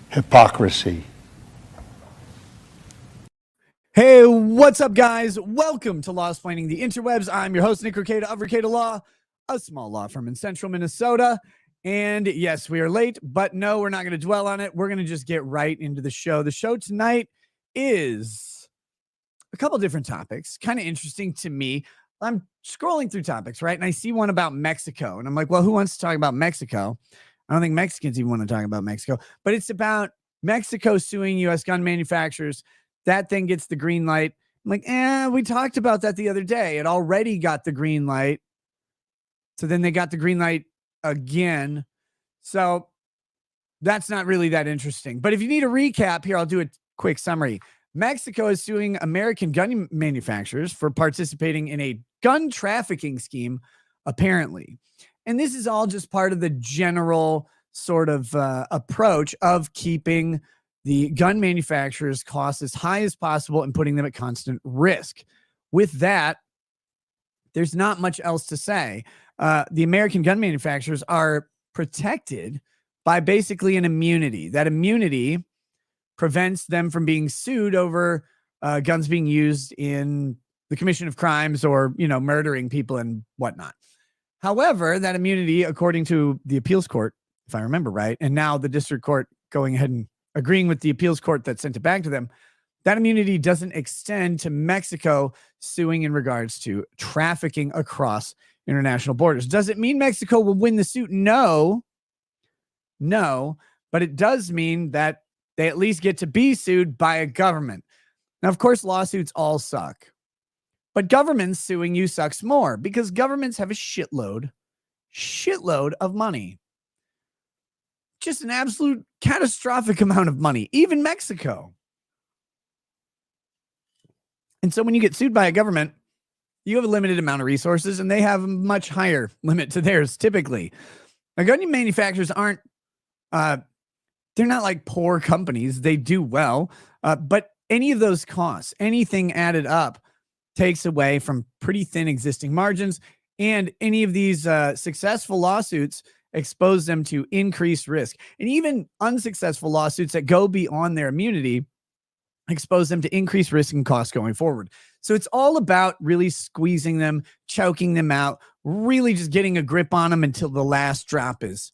Hypocrisy. Hey, what's up, guys? Welcome to Law Explaining the Interwebs. I'm your host, Nick Ricada of Ricada Law, a small law firm in central Minnesota. And yes, we are late, but no, we're not going to dwell on it. We're going to just get right into the show. The show tonight is a couple different topics, kind of interesting to me. I'm scrolling through topics, right? And I see one about Mexico. And I'm like, well, who wants to talk about Mexico? I don't think Mexicans even want to talk about Mexico, but it's about Mexico suing U.S. gun manufacturers. That thing gets the green light. I'm like, we talked about that the other day. It already got the green light. So then they got the green light again. So that's not really that interesting. But if you need a recap here, I'll do a quick summary. Mexico is suing American gun manufacturers for participating in a gun trafficking scheme, apparently. And this is all just part of the general sort of approach of keeping the gun manufacturers' costs as high as possible and putting them at constant risk. With that, there's not much else to say. The American gun manufacturers are protected by basically an immunity. That immunity prevents them from being sued over guns being used in the commission of crimes or, murdering people and whatnot. However, that immunity, according to the appeals court, if I remember right, and now the district court going ahead and agreeing with the appeals court that sent it back to them, that immunity doesn't extend to Mexico suing in regards to trafficking across international borders. Does it mean Mexico will win the suit? No, but it does mean that they at least get to be sued by a government. Now, of course, lawsuits all suck, but governments suing you sucks more because governments have a shitload of money. Just an absolute catastrophic amount of money, even Mexico. And so when you get sued by a government, you have a limited amount of resources and they have a much higher limit to theirs typically. Now, gun manufacturers aren't, they're not like poor companies. They do well, but any of those costs, anything added up, takes away from pretty thin existing margins. And any of these successful lawsuits expose them to increased risk. And even unsuccessful lawsuits that go beyond their immunity expose them to increased risk and costs going forward. So it's all about really squeezing them, choking them out, really just getting a grip on them until the last drop is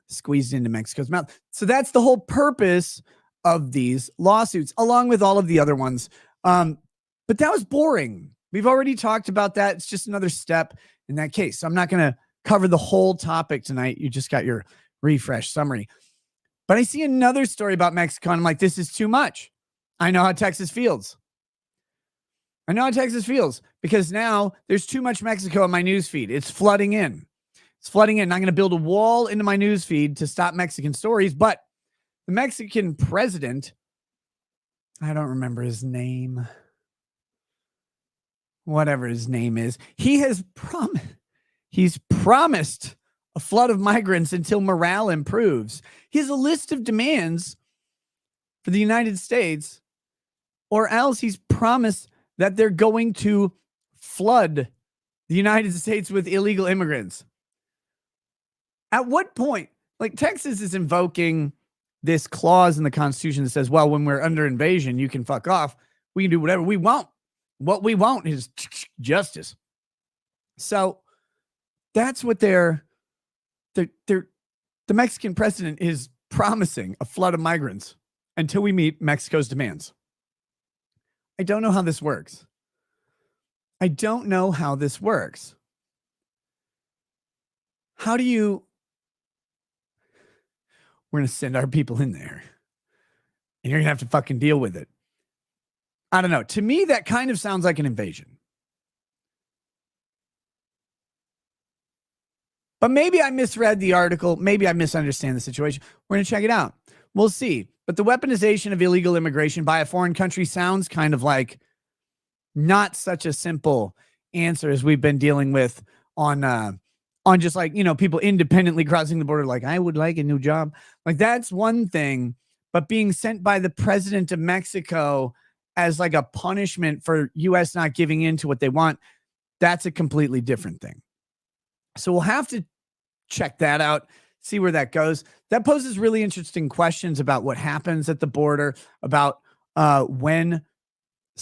squeezed into Mexico's mouth. So that's the whole purpose of these lawsuits, along with all of the other ones. But that was boring. We've already talked about that. It's just another step in that case. So I'm not going to cover the whole topic tonight. You just got your refresh summary. But I see another story about Mexico, and I'm like, this is too much. I know how Texas feels. Because now there's too much Mexico in my news feed. It's flooding in. I'm going to build a wall into my news feed to stop Mexican stories. But the Mexican president, I don't remember his name. Whatever his name is, he's promised a flood of migrants until morale improves. He has a list of demands for the United States, or else he's promised that they're going to flood the United States with illegal immigrants. At what point? Like, Texas is invoking this clause in the Constitution that says, well, when we're under invasion, you can fuck off. We can do whatever we want. What we want is justice. So that's what the Mexican president is promising, a flood of migrants until we meet Mexico's demands. I don't know how this works. How do you... We're going to send our people in there and you're going to have to fucking deal with it. I don't know. To me, that kind of sounds like an invasion. But maybe I misread the article. Maybe I misunderstand the situation. We're going to check it out. We'll see. But the weaponization of illegal immigration by a foreign country sounds kind of like not such a simple answer as we've been dealing with on just like, people independently crossing the border. Like, I would like a new job. Like, that's one thing. But being sent by the president of Mexico as like a punishment for U.S. not giving in to what they want, That's a completely different thing. So we'll have to check that out, see where that goes. That poses really interesting questions about what happens at the border, about when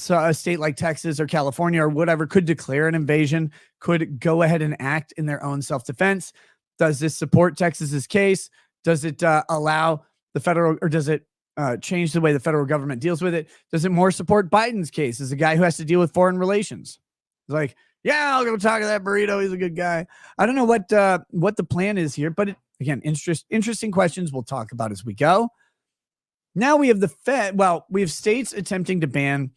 a state like Texas or California or whatever could declare an invasion, could go ahead and act in their own self-defense. Does this support Texas's case? Does it allow the federal, or does it change the way the federal government deals with it? Does it more support Biden's case as a guy who has to deal with foreign relations? It's like, yeah, I'll go talk to that burrito. He's a good guy. I don't know what the plan is here, but again, interesting questions we'll talk about as we go. Now we have the Fed. Well, we have states attempting to ban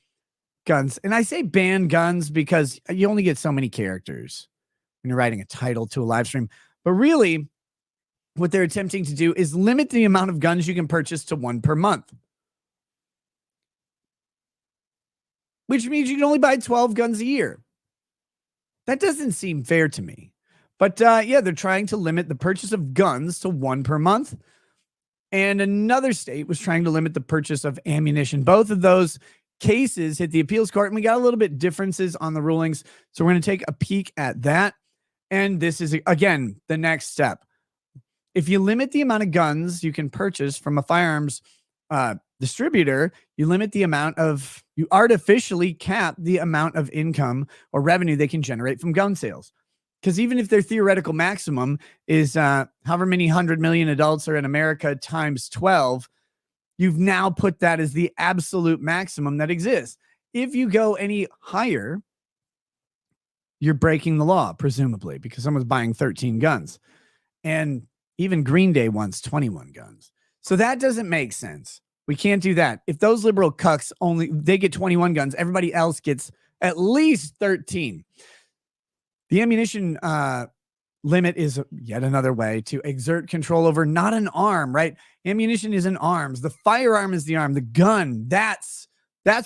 guns. And I say ban guns because you only get so many characters when you're writing a title to a live stream. But really, what they're attempting to do is limit the amount of guns you can purchase to 1 per month, which means you can only buy 12 guns a year. That doesn't seem fair to me. But yeah, they're trying to limit the purchase of guns to 1 per month. And another state was trying to limit the purchase of ammunition. Both of those cases hit the appeals court, and we got a little bit differences on the rulings. So we're going to take a peek at that. And this is, again, the next step. If you limit the amount of guns you can purchase from a firearms distributor, you artificially cap the amount of income or revenue they can generate from gun sales. Because even if their theoretical maximum is however many 100 million adults are in America times 12, you've now put that as the absolute maximum that exists. If you go any higher, you're breaking the law, presumably, because someone's buying 13 guns. And even Green Day wants 21 guns. So that doesn't make sense. We can't do that. If those liberal cucks they get 21 guns, everybody else gets at least 13. The ammunition limit is yet another way to exert control over not an arm, right? Ammunition is in arms. The firearm is the arm. The gun, that's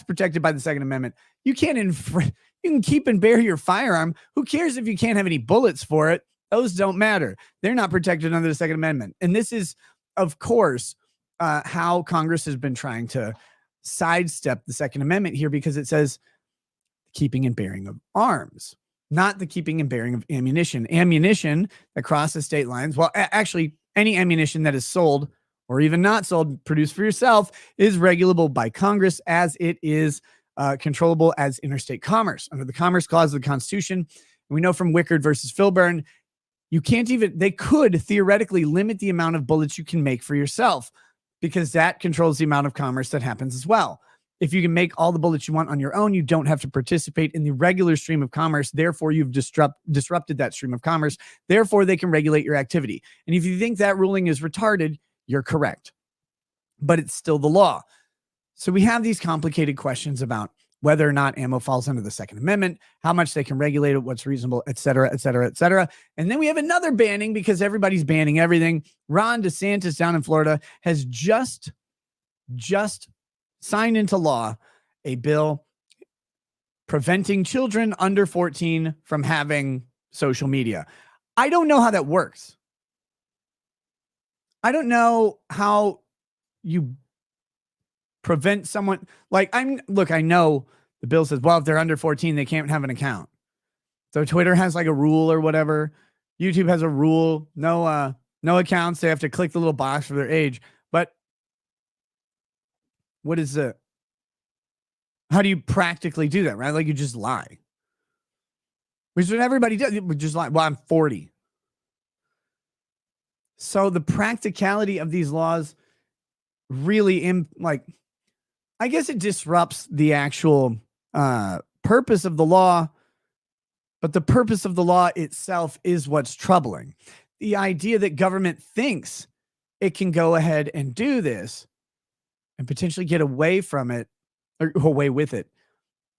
protected by the Second Amendment. You can't you can keep and bear your firearm. Who cares if you can't have any bullets for it? Those don't matter. They're not protected under the Second Amendment. And this is, of course, how Congress has been trying to sidestep the Second Amendment here, because it says keeping and bearing of arms, not the keeping and bearing of ammunition. Ammunition that crosses state lines, well, actually, any ammunition that is sold or even not sold, produced for yourself, is regulable by Congress, as it is controllable as interstate commerce under the Commerce Clause of the Constitution. We know from Wickard versus Filburn, they could theoretically limit the amount of bullets you can make for yourself, because that controls the amount of commerce that happens as well. If you can make all the bullets you want on your own, you don't have to participate in the regular stream of commerce. Therefore, you've disrupted that stream of commerce. Therefore, they can regulate your activity. And if you think that ruling is retarded, you're correct. But it's still the law. So we have these complicated questions about whether or not ammo falls under the Second Amendment, how much they can regulate it, what's reasonable, et cetera, et cetera, et cetera. And then we have another banning, because everybody's banning everything. Ron DeSantis down in Florida has just signed into law a bill preventing children under 14 from having social media. I don't know how that works. I don't know how you prevent someone I know the bill says, well, if they're under 14, they can't have an account. So Twitter has like a rule or whatever. YouTube has a rule. No accounts. They have to click the little box for their age. But what is it? How do you practically do that, right? Like, you just lie. Which is what everybody does. You just lie. Well, I'm 40. So the practicality of these laws really, I guess it disrupts the actual purpose of the law, but the purpose of the law itself is what's troubling. The idea that government thinks it can go ahead and do this and potentially get away from it, or away with it.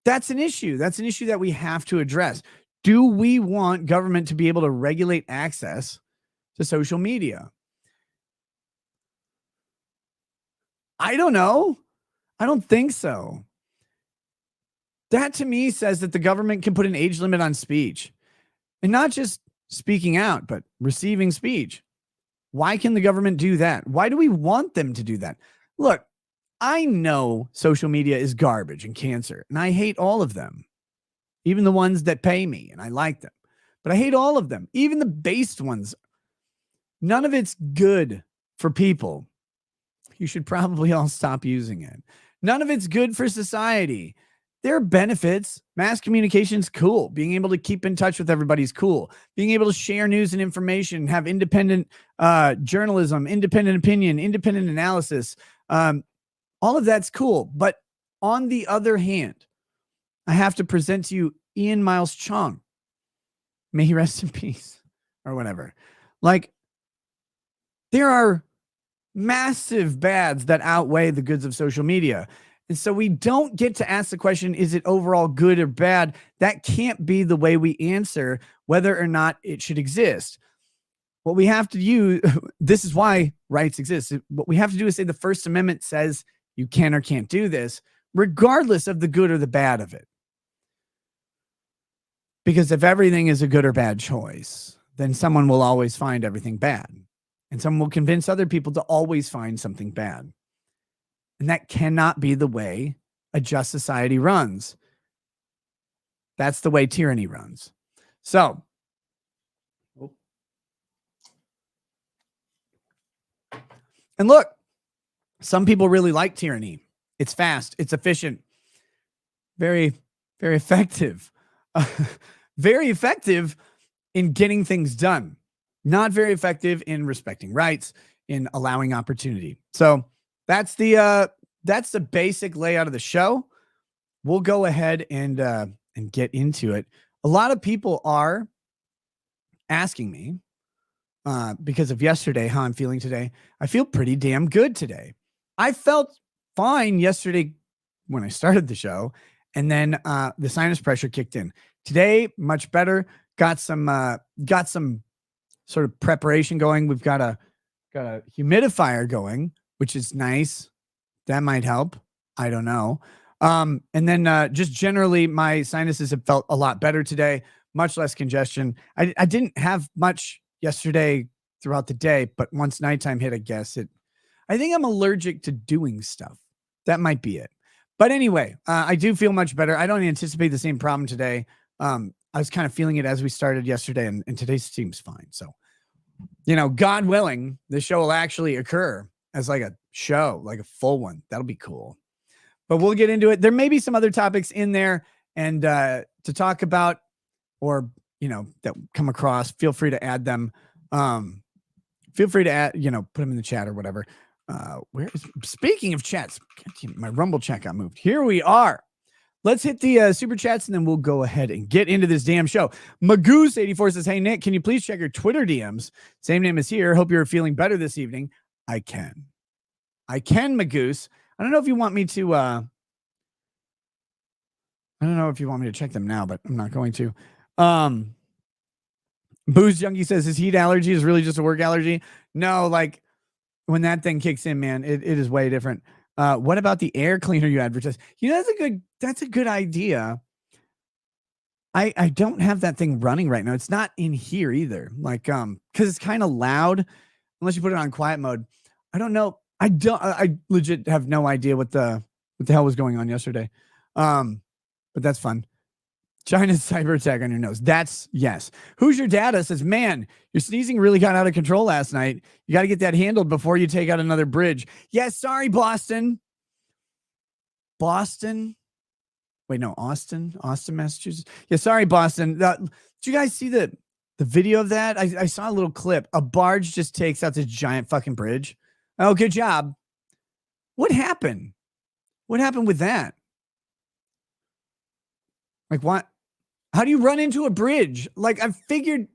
That's an issue. That's an issue that we have to address. Do we want government to be able to regulate access to social media? I don't know. I don't think so. That to me says that the government can put an age limit on speech, and not just speaking out, but receiving speech. Why can the government do that? Why do we want them to do that? Look, I know social media is garbage and cancer, and I hate all of them. even the ones that pay me, and I like them. But I hate all of them, even the based ones. None of it's good for people. You should probably all stop using it. None of it's good for society. There are benefits. Mass communication's cool. Being able to keep in touch with everybody's cool. Being able to share news and information, have independent journalism, independent opinion, independent analysis. All of that's cool. But on the other hand, I have to present to you Ian Miles Chong. May he rest in peace, or whatever. Like, there are massive bads that outweigh the goods of social media. And so we don't get to ask the question, is it overall good or bad? That can't be the way we answer whether or not it should exist. What we have to do, this is why rights exist. What we have to do is say the First Amendment says you can or can't do this, regardless of the good or the bad of it. Because if everything is a good or bad choice, then someone will always find everything bad. And someone will convince other people to always find something bad. And that cannot be the way a just society runs. That's the way tyranny runs. So, and look, some people really like tyranny. It's fast, it's efficient, very, very effective. Very effective in getting things done. Not very effective in respecting rights, in allowing opportunity. So that's the basic layout of the show. We'll go ahead and get into it. A lot of people are asking me because of yesterday, how I'm feeling today. I feel pretty damn good today. I felt fine yesterday when I started the show, and then the sinus pressure kicked in. Today, much better. Got some sort of preparation going. We've got a humidifier going, which is nice. That might help. I don't know. And then just generally, my sinuses have felt a lot better today. Much less congestion. I didn't have much yesterday throughout the day, but once nighttime hit, I guess I think I'm allergic to doing stuff. That might be it. But anyway, I do feel much better. I don't anticipate the same problem today. I was kind of feeling it as we started yesterday, and today seems fine. So, God willing, this show will actually occur as like a show, like a full one. That'll be cool. But we'll get into it. There may be some other topics in there and to talk about, or that come across. Feel free to add them. Feel free to add, put them in the chat or whatever. Speaking of chats, my Rumble chat got moved. Here we are. Let's hit the super chats, and then we'll go ahead and get into this damn show. Magoose84 says, hey, Nick, can you please check your Twitter DMs? Same name as here. Hope you're feeling better this evening. I can, Magoose. I don't know if you want me to, I don't know if you want me to check them now, but I'm not going to. Booze Junkie says, his heat allergy is really just a work allergy. No, like when that thing kicks in, man, it is way different. What about the air cleaner you advertise? That's a good idea. I don't have that thing running right now. It's not in here either. Like, because it's kind of loud unless you put it on quiet mode. I don't know. I legit have no idea what the hell was going on yesterday. But that's fun. China's cyber attack on your nose. That's yes. Who's your data says, man, your sneezing really got out of control last night. You got to get that handled before you take out another bridge. Yes, sorry, Boston. Wait, no, Austin, Massachusetts. Yeah, sorry, Boston. Did you guys see the video of that? I saw a little clip. A barge just takes out this giant fucking bridge. Oh, good job. What happened? What happened with that? Like what? How do you run into a bridge? Like I figured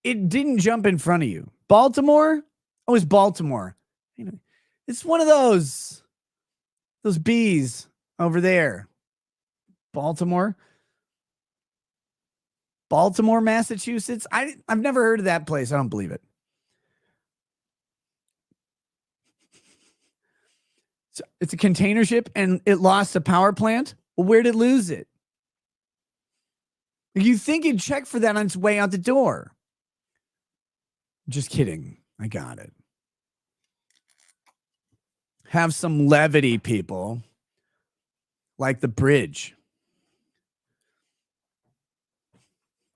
it didn't jump in front of you. Baltimore? Oh, it's Baltimore. It's one of those bees over there. Baltimore, Massachusetts. I've never heard of that place. I don't believe it. So it's a container ship and it lost a power plant. Well, where'd it lose it? You think it'd check for that on its way out the door. Just kidding. I got it. Have some levity, people. Like the bridge.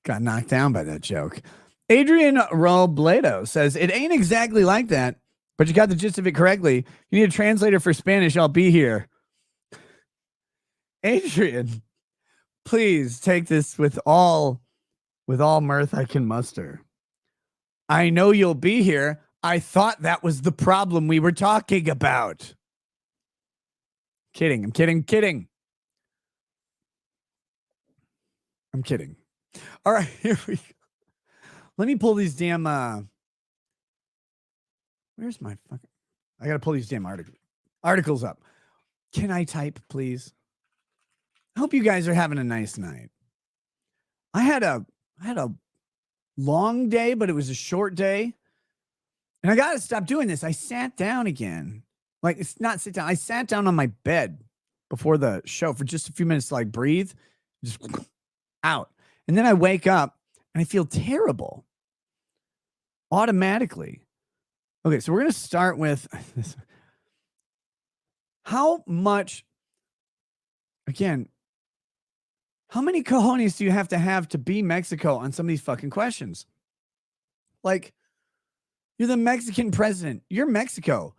Got knocked down by that joke. Adrian Robledo says, it ain't exactly like that, but you got the gist of it correctly. You need a translator for Spanish. I'll be here. Adrian, please take this with all mirth I can muster. I know you'll be here. I thought that was the problem we were talking about. Kidding. I'm kidding. I'm kidding. All right, here we go. Let me pull these damn where's my fucking I gotta pull these damn articles up. Can I type, please? I hope you guys are having a nice night. I had a long day, but it was a short day. And I gotta stop doing this. I sat down again. Like, it's not sit down. I sat down on my bed before the show for just a few minutes to like breathe, just out. And then I wake up and I feel terrible automatically. Okay, so we're going to start with this. How much, again, how many cojones do you have to be Mexico on some of these fucking questions? Like, you're the Mexican president. You're Mexico.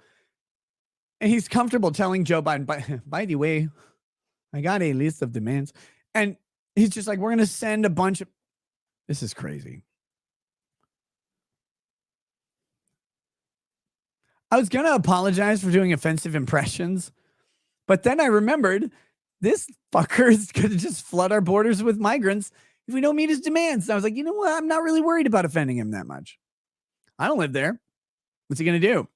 And he's comfortable telling Joe Biden, by the way, I got a list of demands. And he's just like, we're going to send a bunch of, this is crazy. I was going to apologize for doing offensive impressions, but then I remembered this fucker is going to just flood our borders with migrants if we don't meet his demands. And I was like, you know what? I'm not really worried about offending him that much. I don't live there. What's he going to do?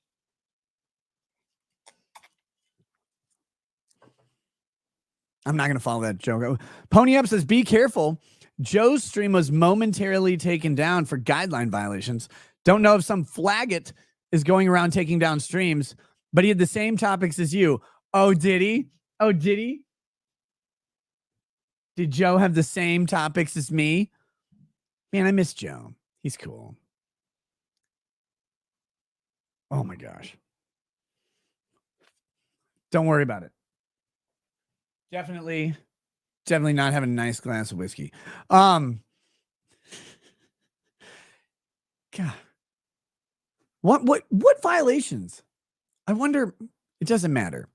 I'm not going to follow that joke. Pony Up says, be careful. Joe's stream was momentarily taken down for guideline violations. Don't know if some flaggot is going around taking down streams, but he had the same topics as you. Oh, did he? Oh, did he? Did Joe have the same topics as me? Man, I miss Joe. He's cool. Oh my gosh. Don't worry about it. Definitely not having a nice glass of whiskey. God. What violations? I wonder. It doesn't matter.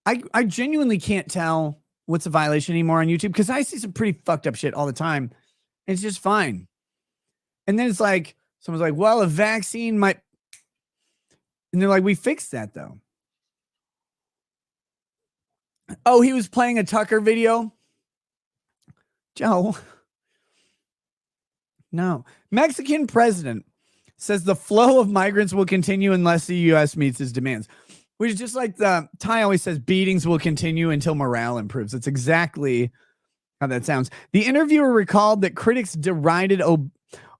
I genuinely can't tell what's a violation anymore on YouTube because I see some pretty fucked up shit all the time. It's just fine. And then it's like, someone's like, well, a vaccine might. And they're like, we fixed that though. Oh, he was playing a Tucker video. Joe. No. Mexican president says the flow of migrants will continue unless the U.S. meets his demands. Which is just like the Ty always says, beatings will continue until morale improves. That's exactly how that sounds. The interviewer recalled that critics derided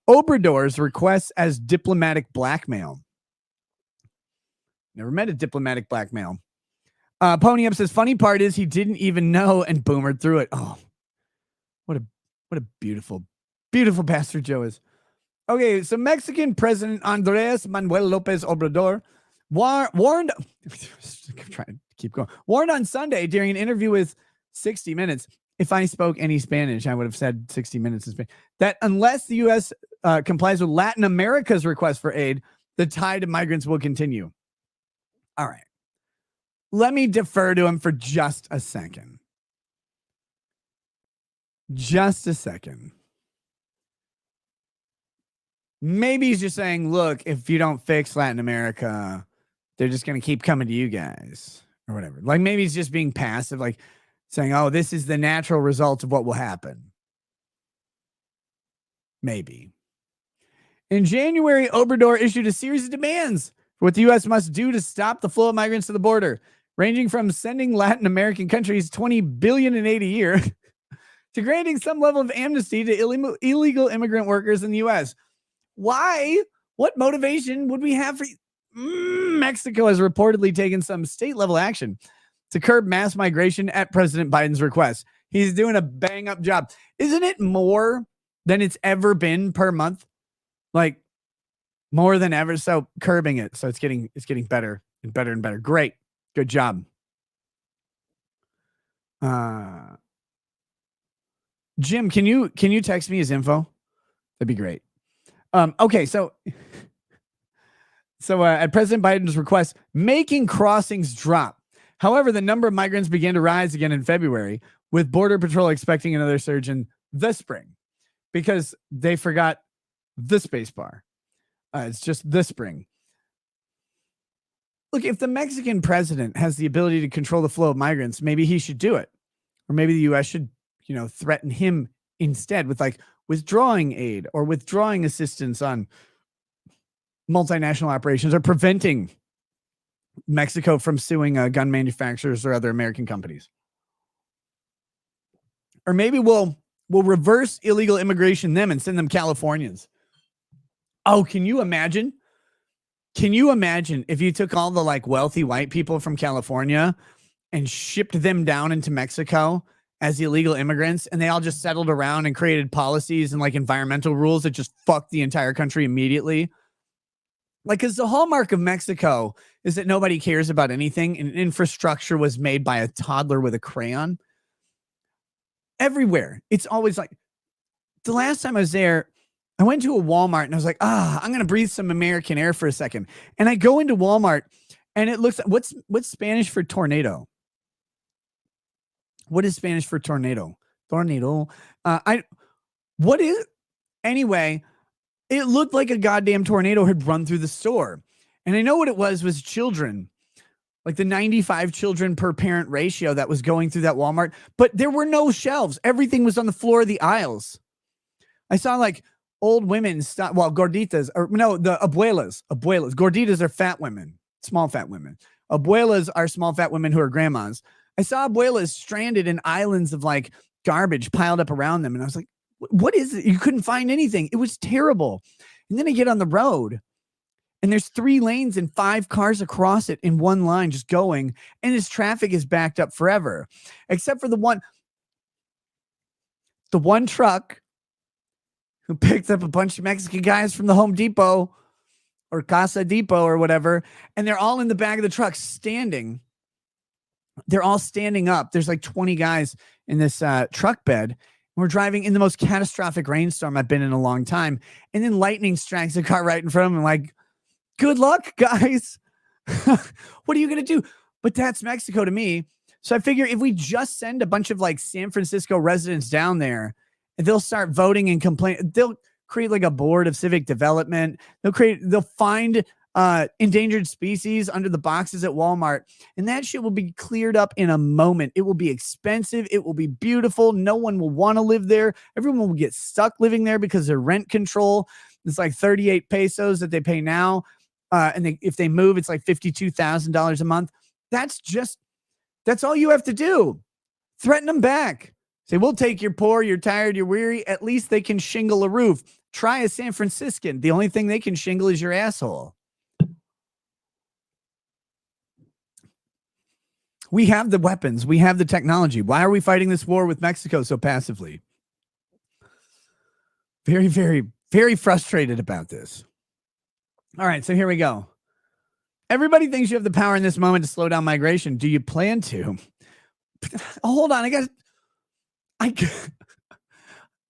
Obrador's requests as diplomatic blackmail. Never met a diplomatic blackmail. Pony Up says, funny part is he didn't even know and boomered through it. Oh, what a beautiful, beautiful bastard Joe is. Okay, so Mexican President Andrés Manuel López Obrador warned on Sunday during an interview with 60 Minutes. If I spoke any Spanish, I would have said 60 Minutes in Spanish. That unless the U.S. Complies with Latin America's request for aid, the tide of migrants will continue. All right. Let me defer to him for just a second. Maybe he's just saying, look, if you don't fix Latin America, they're just going to keep coming to you guys or whatever. Like maybe he's just being passive, like saying, oh, this is the natural result of what will happen. Maybe. In January, Obrador issued a series of demands for what the U.S. must do to stop the flow of migrants to the border, ranging from sending Latin American countries $20 billion in aid a year to granting some level of amnesty to illegal immigrant workers in the U.S. Why? What motivation would we have for Mexico has reportedly taken some state-level action to curb mass migration at President Biden's request. He's doing a bang-up job. Isn't it more than it's ever been per month? Like, more than ever. So curbing it. So it's getting better and better and better. Great. Good job. Jim, can you text me his info? That'd be great. Okay, so at President Biden's request, making crossings drop. However, the number of migrants began to rise again in February, with Border Patrol expecting another surge in the spring because they forgot the space bar. It's just the spring. Look, if the Mexican president has the ability to control the flow of migrants, maybe he should do it. Or maybe the U.S. should, threaten him instead with like withdrawing aid or withdrawing assistance on multinational operations or preventing Mexico from suing gun manufacturers or other American companies. Or maybe we'll reverse illegal immigration them and send them Californians. Oh, can you imagine? Can you imagine if you took all the like wealthy white people from California and shipped them down into Mexico as illegal immigrants and they all just settled around and created policies and like environmental rules that just fucked the entire country immediately? Like, because the hallmark of Mexico is that nobody cares about anything and infrastructure was made by a toddler with a crayon. Everywhere. It's always like, the last time I was there, I went to a Walmart and I was like, I'm going to breathe some American air for a second. And I go into Walmart and it looks, what's Spanish for tornado? What is Spanish for tornado? Tornado. What is, anyway, it looked like a goddamn tornado had run through the store. And I know what it was children, like the 95 children per parent ratio that was going through that Walmart, but there were no shelves. Everything was on the floor of the aisles. I saw like old women, gorditas, or no, the abuelas. Gorditas are fat women, small fat women. Abuelas are small fat women who are grandmas. I saw abuelas stranded in islands of like garbage piled up around them. And I was like, what is it? You couldn't find anything. It was terrible. And then I get on the road and there's 3 lanes and 5 cars across it in one line just going. And this traffic is backed up forever, except for the one truck who picked up a bunch of Mexican guys from the Home Depot or Casa Depot or whatever. And they're all in the back of the truck standing. They're all standing up. There's like 20 guys in this truck bed. We're driving in the most catastrophic rainstorm I've been in a long time. And then lightning strikes a car right in front of them. I'm like, good luck, guys. What are you going to do? But that's Mexico to me. So I figure if we just send a bunch of like San Francisco residents down there, they'll start voting and complain. They'll create like a board of civic development. They'll find endangered species under the boxes at Walmart. And that shit will be cleared up in a moment. It will be expensive. It will be beautiful. No one will want to live there. Everyone will get stuck living there because their rent control is like 38 pesos that they pay now. And if they move, it's like $52,000 a month. That's all you have to do. Threaten them back. Say, we'll take your poor, you're tired, you're weary. At least they can shingle a roof. Try a San Franciscan. The only thing they can shingle is your asshole. We have the weapons. We have the technology. Why are we fighting this war with Mexico so passively? Very, very, very frustrated about this. All right, so here we go. Everybody thinks you have the power in this moment to slow down migration. Do you plan to? Hold on,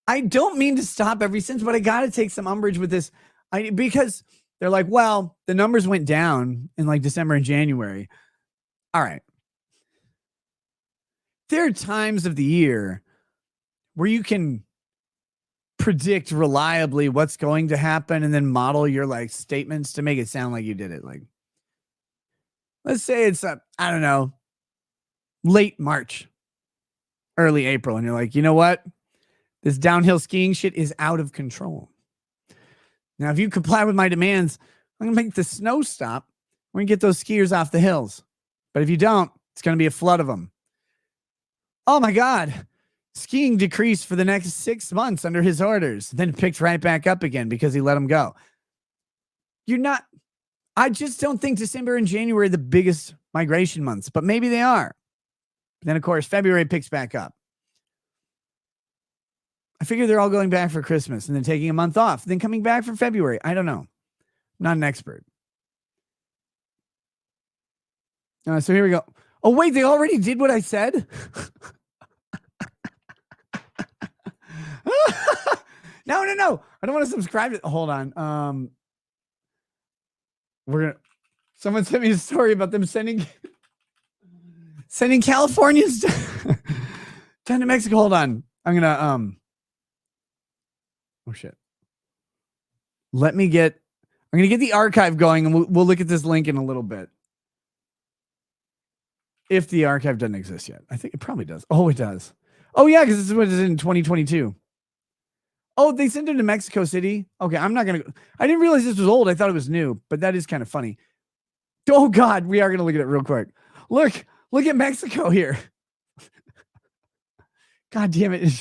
I don't mean to stop every sentence, but I got to take some umbrage with this. Because they're like, well, the numbers went down in like December and January. All right. There are times of the year where you can predict reliably what's going to happen and then model your like statements to make it sound like you did it. Like, let's say it's I don't know, late March, early April. And you're like, you know what? This downhill skiing shit is out of control. Now, if you comply with my demands, I'm going to make the snow stop. We're going to get those skiers off the hills. But if you don't, it's going to be a flood of them. Oh my God. Skiing decreased for the next 6 months under his orders, then picked right back up again because he let them go. I just don't think December and January are the biggest migration months, but maybe they are. Then, of course, February picks back up. I figure they're all going back for Christmas and then taking a month off, then coming back for February. I don't know. I'm not an expert. So here we go. Oh, wait, they already did what I said? No. I don't want to subscribe to. Hold on. Someone sent me a story about them sending Californians down to Mexico. Hold on. I'm gonna oh shit. I'm gonna get the archive going, and we'll look at this link in a little bit. If the archive doesn't exist yet. I think it probably does. Oh, it does. Oh yeah, because this is what is in 2022. Oh, they sent it to Mexico City. Okay, I'm not gonna. I didn't realize this was old. I thought it was new, but that is kind of funny. Oh God, we are gonna look at it real quick. Look at Mexico here. God damn it!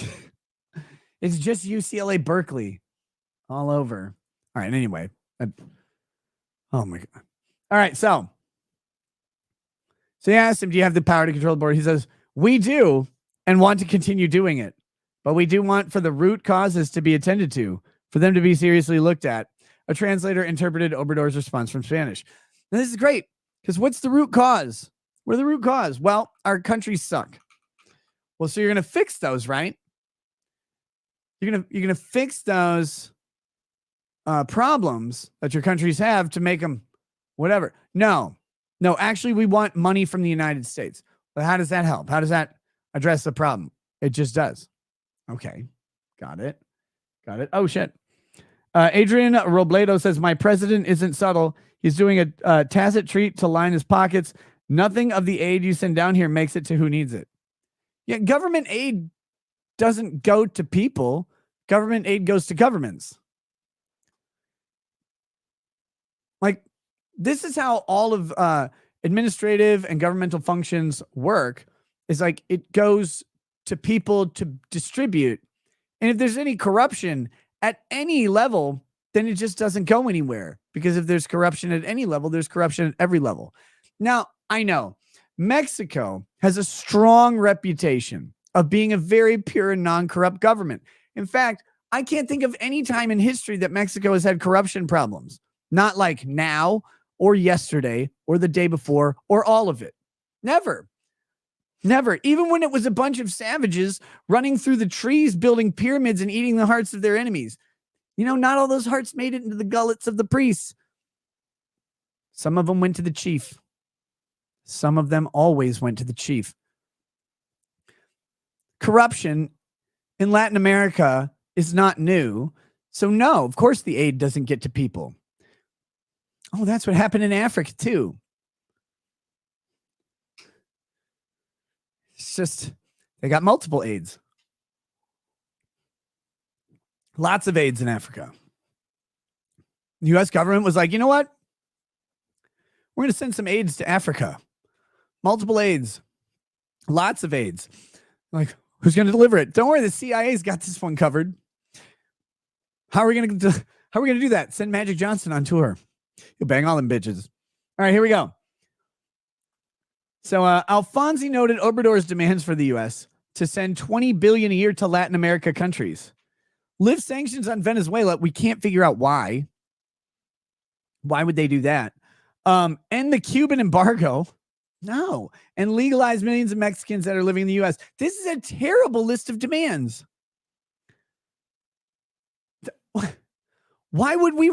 It's just UCLA, Berkeley, all over. All right. Anyway, oh my God. All right. So he asked him, "Do you have the power to control the board?" He says, "We do, and want to continue doing it, but we do want for the root causes to be attended to, for them to be seriously looked at." A translator interpreted Obrador's response from Spanish. And this is great, because what's the root cause? We're the root cause. Well, our countries suck. Well, so you're going to fix those, right? You're gonna fix those problems that your countries have to make them whatever. No, actually, we want money from the United States. But how does that help? How does that address the problem? It just does. Okay, got it. Oh shit. Adrian Robledo says, my president isn't subtle. He's doing a tacit treat to line his pockets. Nothing of the aid you send down here makes it to who needs it. Yeah, government aid doesn't go to people. Government aid goes to governments. Like, this is how all of administrative and governmental functions work. Is like it goes to people to distribute. And if there's any corruption at any level, then it just doesn't go anywhere. Because if there's corruption at any level, there's corruption at every level. Now, I know Mexico has a strong reputation of being a very pure and non-corrupt government. In fact, I can't think of any time in history that Mexico has had corruption problems. Not like now or yesterday or the day before or all of it. Never. Even when it was a bunch of savages running through the trees, building pyramids and eating the hearts of their enemies. Not all those hearts made it into the gullets of the priests. Some of them went to the chief. Some of them always went to the chief. Corruption in Latin America is not new. So no, of course the aid doesn't get to people. Oh, that's what happened in Africa too. It's just, they got multiple aids. Lots of aids in Africa. The U.S. government was like, you know what? We're going to send some aids to Africa. Multiple aids. Lots of aids. Like, who's going to deliver it? Don't worry, the CIA's got this one covered. How are we going to do that? Send Magic Johnson on tour. He'll bang all them bitches. All right, here we go. So Alfonsi noted Obrador's demands for the U.S. to send $20 billion a year to Latin America countries. Lift sanctions on Venezuela. We can't figure out why. Why would they do that? End the Cuban embargo. No. And legalize millions of Mexicans that are living in the U.S. This is a terrible list of demands. Why would we?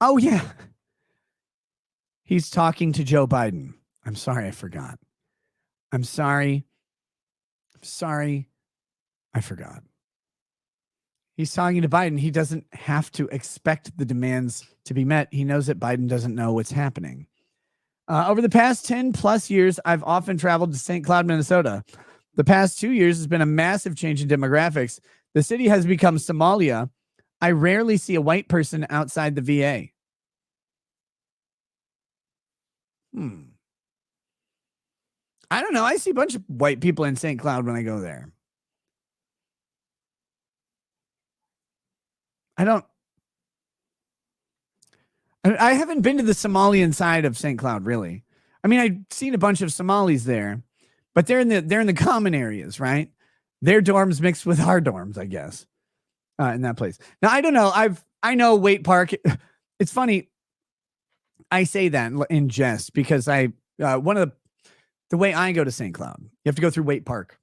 Oh, yeah. He's talking to Joe Biden. I'm sorry, I forgot. I'm sorry, I forgot. He's talking to Biden. He doesn't have to expect the demands to be met. He knows that Biden doesn't know what's happening. Over the past 10 plus years, I've often traveled to St. Cloud, Minnesota. The past 2 years has been a massive change in demographics. The city has become Somalia. I rarely see a white person outside the VA. I don't know. I see a bunch of white people in St. Cloud when I go there. I haven't been to the Somalian side of St. Cloud, really. I mean, I've seen a bunch of Somalis there, but they're in the common areas, right? Their dorms mixed with our dorms, I guess, in that place. Now, I don't know. I know Waite Park. It's funny. I say that in jest because one of the way I go to St. Cloud, you have to go through Waite Park.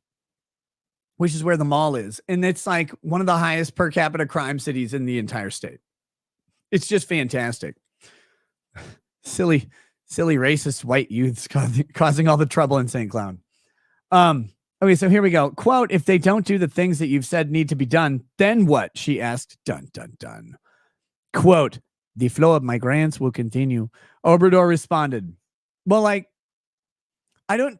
which is where the mall is. And it's like one of the highest per capita crime cities in the entire state. It's just fantastic. Silly racist white youths causing all the trouble in St. Cloud. Okay, so here we go. Quote, if they don't do the things that you've said need to be done, then what? She asked. Dun, dun, dun. Quote, the flow of migrants will continue. Obrador responded, well, like, I don't,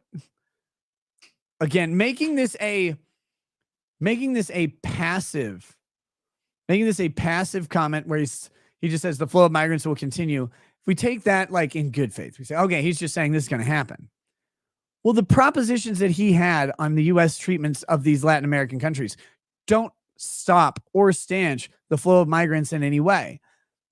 again, making this a passive comment where he just says the flow of migrants will continue. If we take that like in good faith, we say, okay, he's just saying this is going to happen. Well, the propositions that he had on the U.S. treatments of these Latin American countries don't stop or stanch the flow of migrants in any way.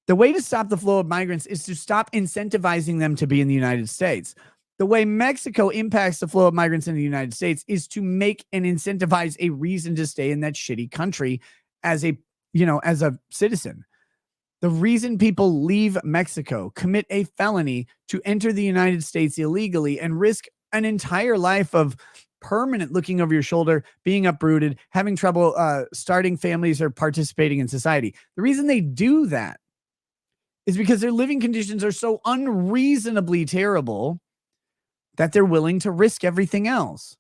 The way to stop the flow of migrants is to stop incentivizing them to be in the United States. The way Mexico impacts the flow of migrants in the United States is to make and incentivize a reason to stay in that shitty country as a citizen. The reason people leave Mexico, commit a felony to enter the United States illegally and risk an entire life of permanent looking over your shoulder, being uprooted, having trouble starting families or participating in society. The reason they do that is because their living conditions are so unreasonably terrible that they're willing to risk everything else.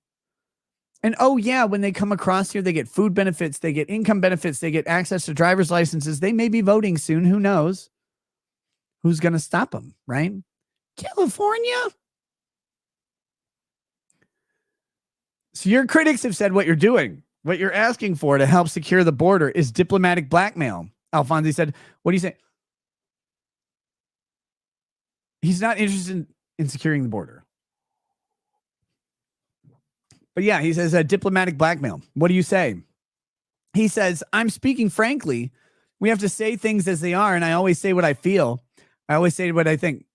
And oh yeah, when they come across here, they get food benefits, they get income benefits, they get access to driver's licenses. They may be voting soon. Who knows? Who's going to stop them, right? California? So your critics have said what you're doing, what you're asking for to help secure the border is diplomatic blackmail. Alfonsi said, what do you say? He's not interested in securing the border. But yeah, he says diplomatic blackmail. What do you say? He says, I'm speaking frankly. We have to say things as they are. And I always say what I feel. I always say what I think.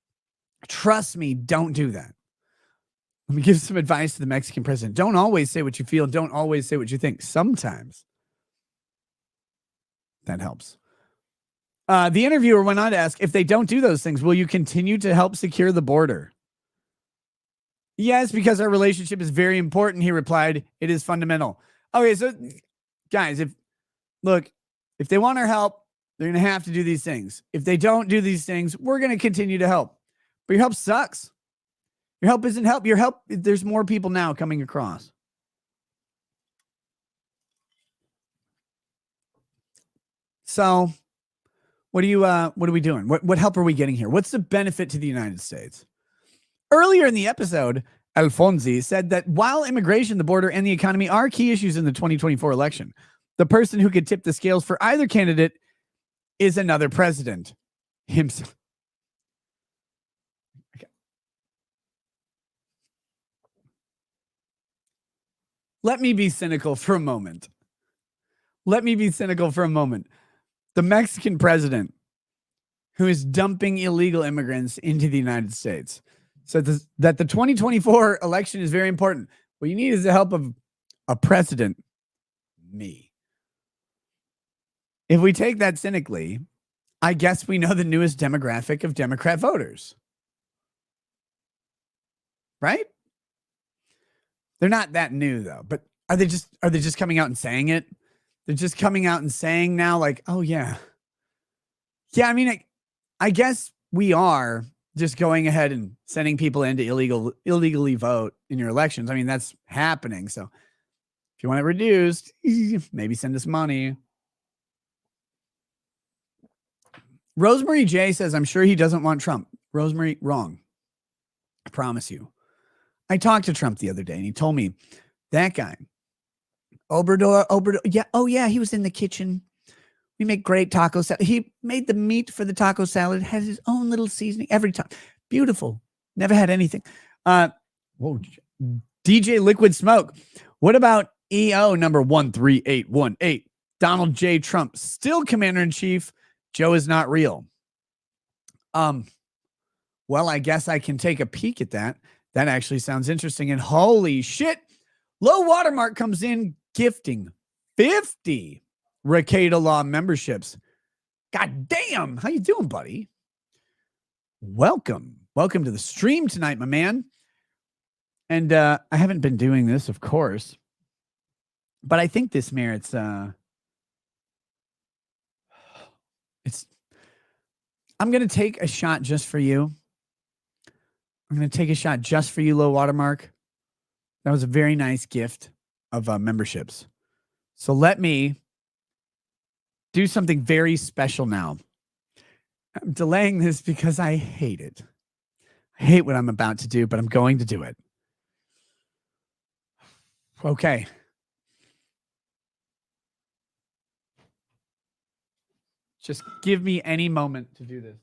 Trust me, don't do that. Let me give some advice to the Mexican president. Don't always say what you feel. Don't always say what you think. Sometimes that helps. The interviewer went on to ask, if they don't do those things, will you continue to help secure the border? Yes, because our relationship is very important, he replied. It is fundamental. Okay, so guys, if they want our help, they're going to have to do these things. If they don't do these things, we're going to continue to help. But your help sucks. Your help isn't help. Your help, there's more people now coming across. So what are we doing? What help are we getting here? What's the benefit to the United States? Earlier in the episode, Alfonsi said that while immigration, the border, and the economy are key issues in the 2024 election, the person who could tip the scales for either candidate is another president himself. Okay. Let me be cynical for a moment. The Mexican president who is dumping illegal immigrants into the United States. So that the 2024 election is very important. What you need is the help of a president, me. If we take that cynically, I guess we know the newest demographic of Democrat voters. Right? They're not that new though, but are they just coming out and saying it? They're just coming out and saying now like, oh yeah. Yeah, I mean, I guess we are just going ahead and sending people in to illegally vote in your elections. I mean, that's happening. So if you want it reduced, maybe send us money. Rosemary J says, I'm sure he doesn't want Trump. Rosemary, wrong. I promise you. I talked to Trump the other day and he told me that guy, Obrador. Yeah. Oh yeah. He was in the kitchen. We make great taco salad. He made the meat for the taco salad, has his own little seasoning every time. Beautiful. Never had anything. Whoa, DJ Liquid Smoke. What about EO number 13818? Donald J. Trump, still commander-in-chief. Joe is not real. Well, I guess I can take a peek at that. That actually sounds interesting. And holy shit, low watermark comes in gifting 50 Ricada Law memberships. God damn. How you doing, buddy? Welcome to the stream tonight, my man. And I haven't been doing this, of course, But I think this merits it's I'm gonna take a shot just for you. I'm gonna take a shot just for you, low watermark. That was a very nice gift of memberships. So let me do something very special now. I'm delaying this because I hate it. I hate what I'm about to do, but I'm going to do it. Okay. Just give me any moment to do this.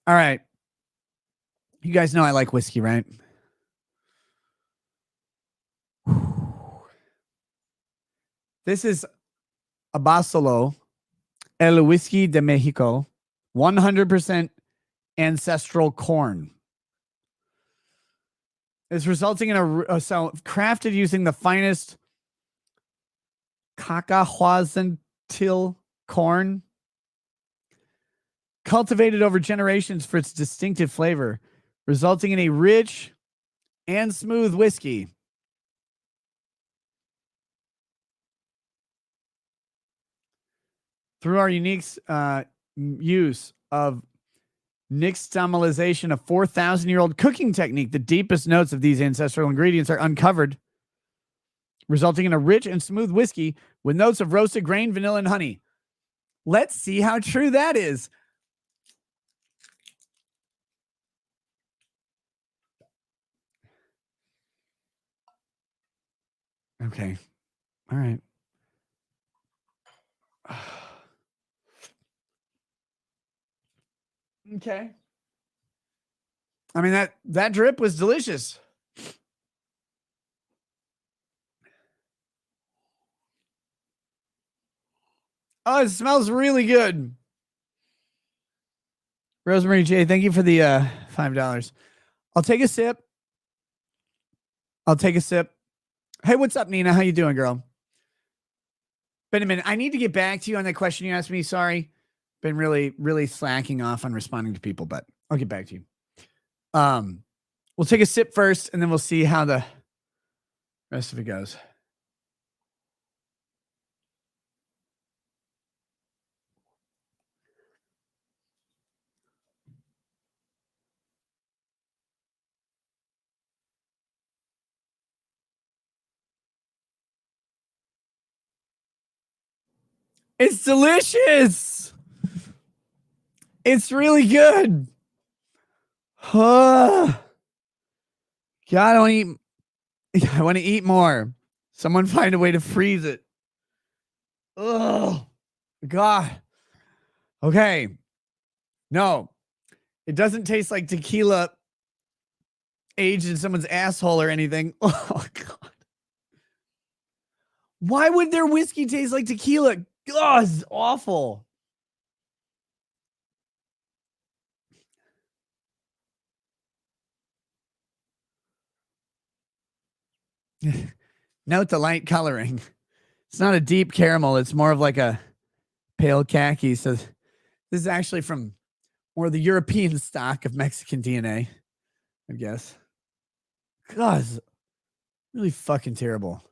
All right. You guys know I like whiskey, right? This is Abasolo El Whisky de Mexico, 100% ancestral corn. It's resulting in so crafted using the finest Cacahuazentil corn, cultivated over generations for its distinctive flavor, resulting in a rich and smooth whiskey. Through our unique use of nixtamalization, a 4,000-year-old cooking technique, the deepest notes of these ancestral ingredients are uncovered, resulting in a rich and smooth whiskey with notes of roasted grain, vanilla, and honey. Let's see how true that is. Okay. All right. Okay. I mean, that drip was delicious. Oh, it smells really good. Rosemary J, thank you for the $5. I'll take a sip. Hey, what's up, Nina? How you doing, girl? Been a minute. I need to get back to you on that question you asked me. Sorry. Been really, really slacking off on responding to people, but I'll get back to you. We'll take a sip first, and then we'll see how the rest of it goes. It's delicious. It's really good. God, I want to eat more. Someone find a way to freeze it. Oh, God. Okay. No, it doesn't taste like tequila aged in someone's asshole or anything. Oh, God. Why would their whiskey taste like tequila? God, it's awful. Note the light coloring. It's not a deep caramel. It's more of like a pale khaki. So this is actually from more of the European stock of Mexican DNA, I guess. God, it's really fucking terrible.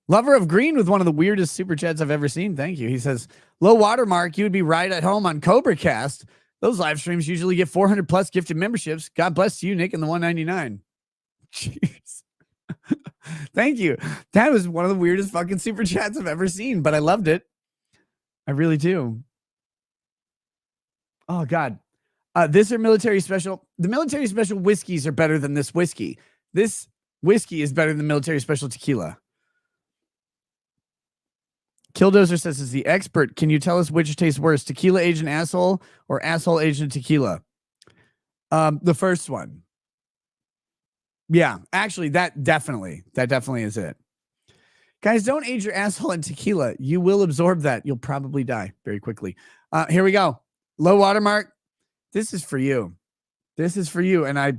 Lover of Green with one of the weirdest super chats I've ever seen. Thank you. He says, low watermark, you would be right at home on Cobra Cast. Those live streams usually get 400 plus gifted memberships. God bless you, Nick, and the 199. Jeez. Thank you. That was one of the weirdest fucking super chats I've ever seen, but I loved it. I really do. Oh, God. This are military special. The military special whiskeys are better than this whiskey. This whiskey is better than military special tequila. Killdozer says, is the expert. Can you tell us which tastes worse, tequila aged in asshole or asshole aged in tequila? The first one. Yeah, actually, that definitely is it. Guys, don't age your asshole in tequila. You will absorb that. You'll probably die very quickly. Here we go. Low watermark. This is for you. This is for you. And I.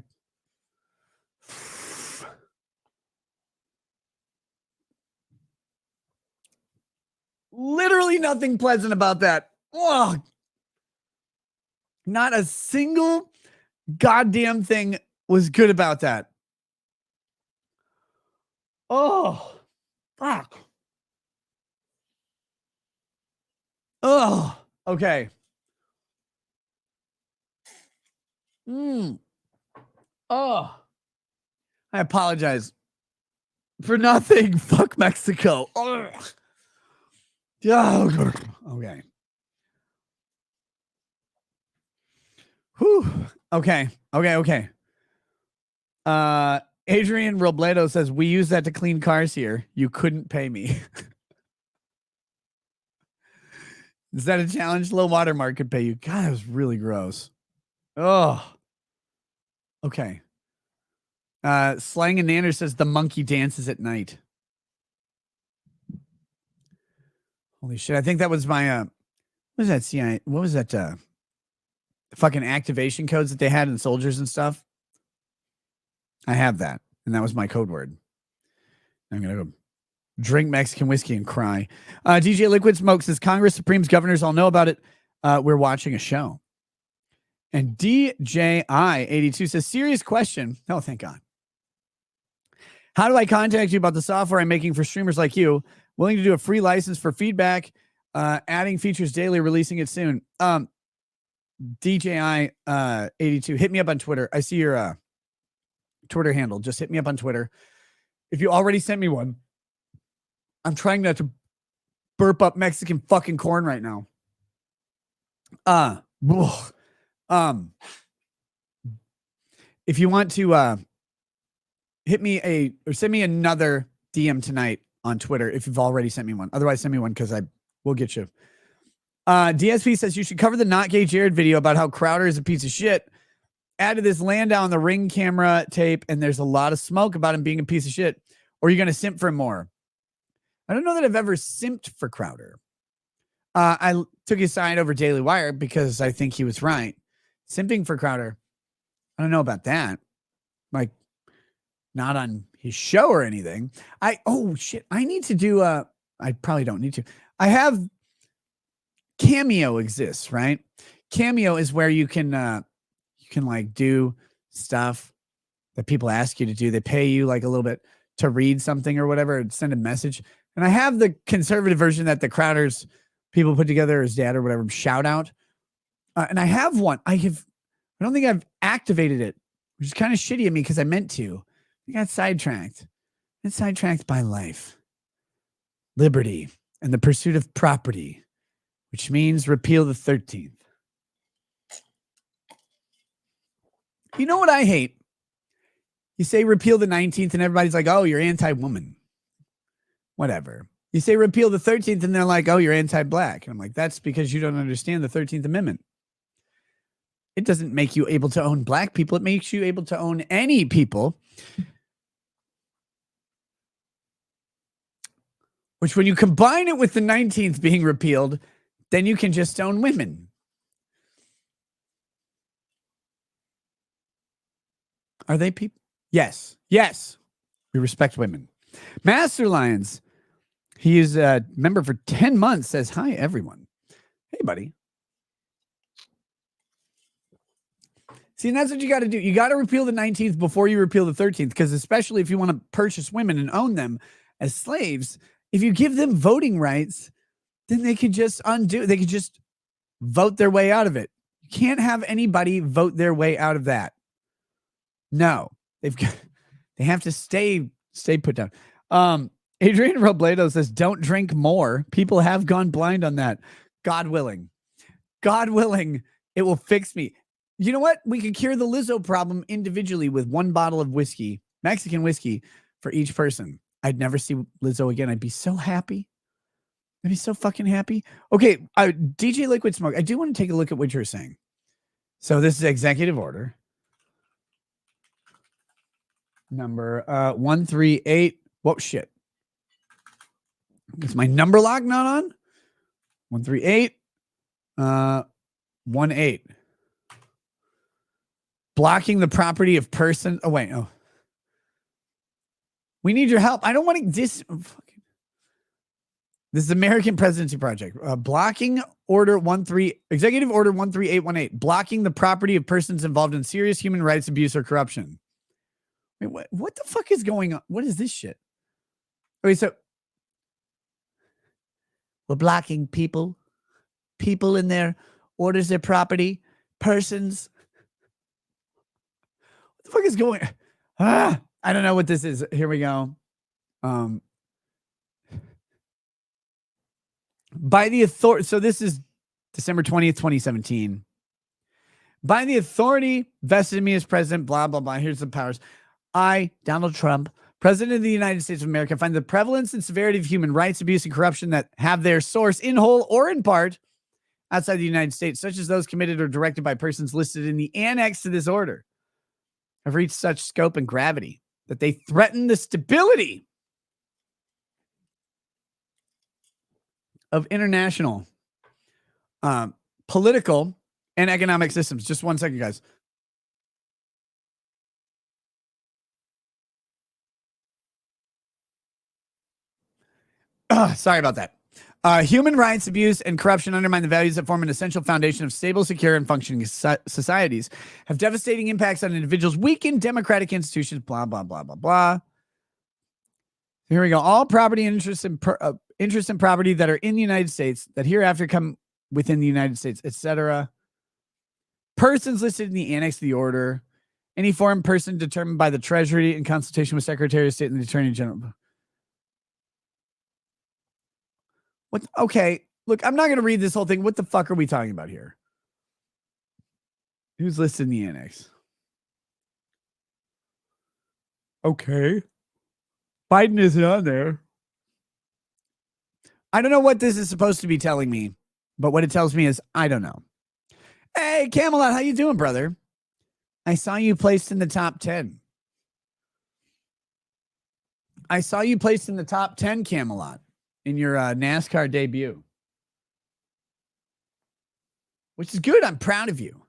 Literally nothing pleasant about that. Oh, Not a single goddamn thing was good about that. Oh, fuck. Oh, okay. Oh, I apologize for nothing. Fuck Mexico. Ugh. Yeah. Okay. Whew. Okay. Okay. Adrian Robledo says, we use that to clean cars here. You couldn't pay me. Is that a challenge? Low water mark could pay you. God, that was really gross. Oh. Okay. Slang and Nanner says the monkey dances at night. Holy shit. I think that was my what was that CIA? What was that fucking activation codes that they had in soldiers and stuff? I have that. And that was my code word. I'm gonna go drink Mexican whiskey and cry. DJ Liquid Smoke says Congress, Supremes, governors all know about it. We're watching a show. And DJI82 says, serious question. Oh, thank God. How do I contact you about the software I'm making for streamers like you? Willing to do a free license for feedback, adding features daily, releasing it soon. DJI82, hit me up on Twitter. I see your Twitter handle. Just hit me up on Twitter. If you already sent me one, I'm trying not to burp up Mexican fucking corn right now. If you want to hit me or send me another DM tonight on Twitter if you've already sent me one. Otherwise, send me one because I will get you. DSP says you should cover the Not Gay Jared video about how Crowder is a piece of shit. Add to this Landau on the Ring camera tape, and there's a lot of smoke about him being a piece of shit. Or you're going to simp for him more. I don't know that I've ever simped for Crowder. I took his side over Daily Wire because I think he was right. Simping for Crowder, I don't know about that. Like, not on his show or anything. Oh shit, I need to do I probably don't need to. I have Cameo exists, right? Cameo is where you can like do stuff that people ask you to do. They pay you like a little bit to read something or whatever and send a message. And I have the conservative version that the Crowders people put together, his dad or whatever, shout out. And I have one. I don't think I've activated it, which is kind of shitty of me because I meant to. I got sidetracked. It's sidetracked by life, liberty, and the pursuit of property, which means repeal the 13th. You know what I hate? You say repeal the 19th and everybody's like, oh, you're anti-woman. Whatever. You say repeal the 13th and they're like, oh, you're anti-black. And I'm like, that's because you don't understand the 13th Amendment. It doesn't make you able to own black people. It makes you able to own any people. Which when you combine it with the 19th being repealed, then you can just own women. Are they people? Yes. Yes. We respect women. Master Lions. He is a member for 10 months. Says, hi, everyone. Hey, buddy. See, and that's what you got to do. You got to repeal the 19th before you repeal the 13th, because especially if you want to purchase women and own them as slaves, if you give them voting rights, then they could just undo. They could just vote their way out of it. You can't have anybody vote their way out of that. No, they have to stay put down. Adrian Robledo says, don't drink more. People have gone blind on that. God willing, it will fix me. You know what? We could cure the Lizzo problem individually with one bottle of whiskey, Mexican whiskey, for each person. I'd never see Lizzo again. I'd be so happy. I'd be so fucking happy. Okay, DJ Liquid Smoke, I do want to take a look at what you're saying. So this is executive order. Number 138. Whoa, shit. Is my number lock not on? 138. 18. Blocking the property of person. Oh, wait. Oh. We need your help. I don't want to This is American Presidency Project. Blocking Executive Order 13818, blocking the property of persons involved in serious human rights abuse or corruption. Wait, what the fuck is going on? What is this shit? Okay, so we're blocking people in their orders, their property, persons. What the fuck is going on? I don't know what this is. Here we go. By the authority, so this is December 20th, 2017. By the authority vested in me as president, blah, blah, blah. Here's the powers. I, Donald Trump, President of the United States of America, find the prevalence and severity of human rights abuse and corruption that have their source in whole or in part outside the United States, such as those committed or directed by persons listed in the annex to this order, have reached such scope and gravity that they threaten the stability of international political and economic systems. Just 1 second, guys. Sorry about that. Human rights abuse and corruption undermine the values that form an essential foundation of stable, secure, and functioning societies, have devastating impacts on individuals, weaken democratic institutions, blah, blah, blah, blah, blah. Here we go. All property and interest in property that are in the United States that hereafter come within the United States, etc. Persons listed in the annex to the order. Any foreign person determined by the Treasury in consultation with Secretary of State and the Attorney General. What? Okay, look, I'm not going to read this whole thing. What the fuck are we talking about here? Who's listed in the annex? Okay. Biden isn't on there. I don't know what this is supposed to be telling me, but what it tells me is I don't know. Hey, Camelot, how you doing, brother? I saw you placed in the top 10. I saw you placed in the top 10, Camelot, in your NASCAR debut, which is good. I'm proud of you.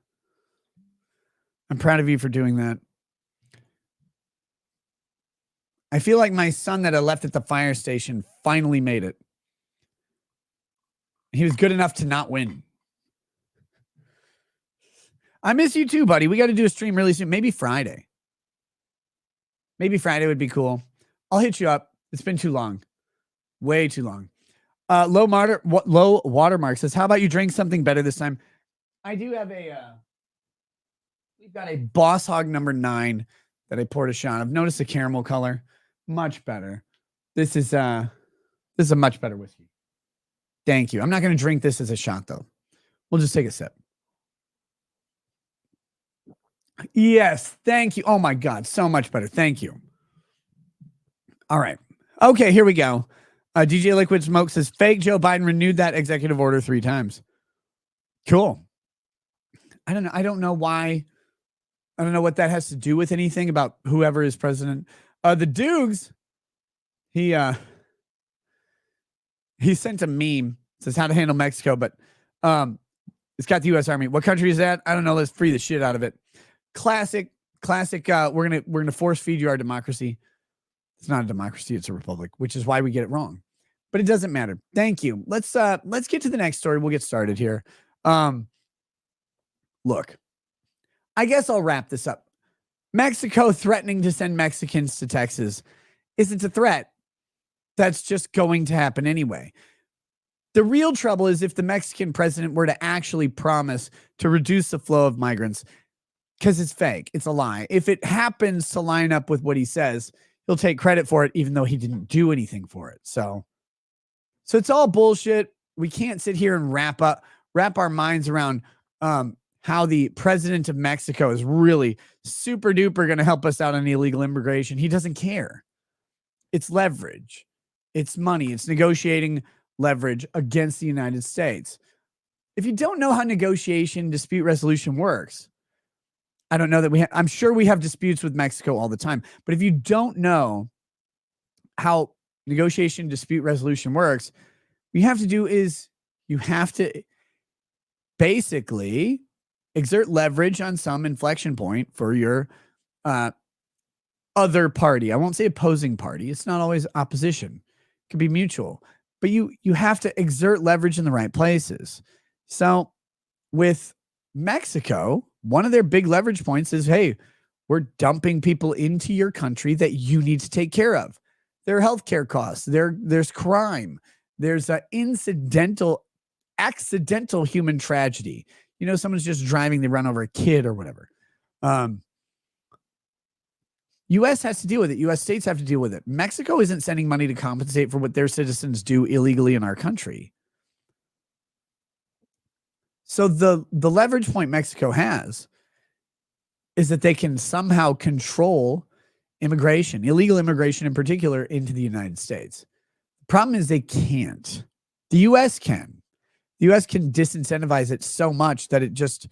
I'm proud of you for doing that. I feel like my son that I left at the fire station finally made it. He was good enough to not win. I miss you too, buddy. We got to do a stream really soon. Maybe Friday. Maybe Friday would be cool. I'll hit you up. It's been too long. Way too long. Low watermark says, how about you drink something better this time? I do have we've got a Boss Hog number 9 that I poured a shot of. Notice the caramel color. Much better. This is a much better whiskey. Thank you. I'm not going to drink this as a shot though. We'll just take a sip. Yes. Thank you. Oh my God. So much better. Thank you. All right. Okay. Here we go. DJ Liquid Smoke says fake Joe Biden renewed that executive order 3 times. Cool. I don't know. I don't know why. I don't know what that has to do with anything about whoever is president. The Dukes, he sent a meme. It says how to handle Mexico, but it's got the U.S. Army. What country is that? I don't know. Let's free the shit out of it. Classic. We're gonna force feed you our democracy. It's not a democracy, it's a republic, which is why we get it wrong. But it doesn't matter. Thank you. Let's get to the next story. We'll get started here. Look, I guess I'll wrap this up. Mexico threatening to send Mexicans to Texas isn't a threat. That's just going to happen anyway. The real trouble is if the Mexican president were to actually promise to reduce the flow of migrants, because it's fake. It's a lie. If it happens to line up with what he says, he'll take credit for it, even though he didn't do anything for it. So it's all bullshit. We can't sit here and wrap our minds around how the president of Mexico is really super duper going to help us out on illegal immigration. He doesn't care. It's leverage. It's money. It's negotiating leverage against the United States. If you don't know how negotiation dispute resolution works, I don't know that I'm sure we have disputes with Mexico all the time, but if you don't know how negotiation dispute resolution works, what you have to do is you have to basically exert leverage on some inflection point for your other party. I won't say opposing party. It's not always opposition. It could be mutual. but you have to exert leverage in the right places. So with Mexico, one of their big leverage points is, hey, we're dumping people into your country that you need to take care of. There are healthcare costs. There's crime. There's accidental human tragedy. Someone's just driving, they run over a kid or whatever. U.S. has to deal with it. U.S. states have to deal with it. Mexico isn't sending money to compensate for what their citizens do illegally in our country. So the leverage point Mexico has is that they can somehow control immigration, illegal immigration in particular, into the United States. The problem is they can't. The U.S. can. The U.S. can disincentivize it so much that it just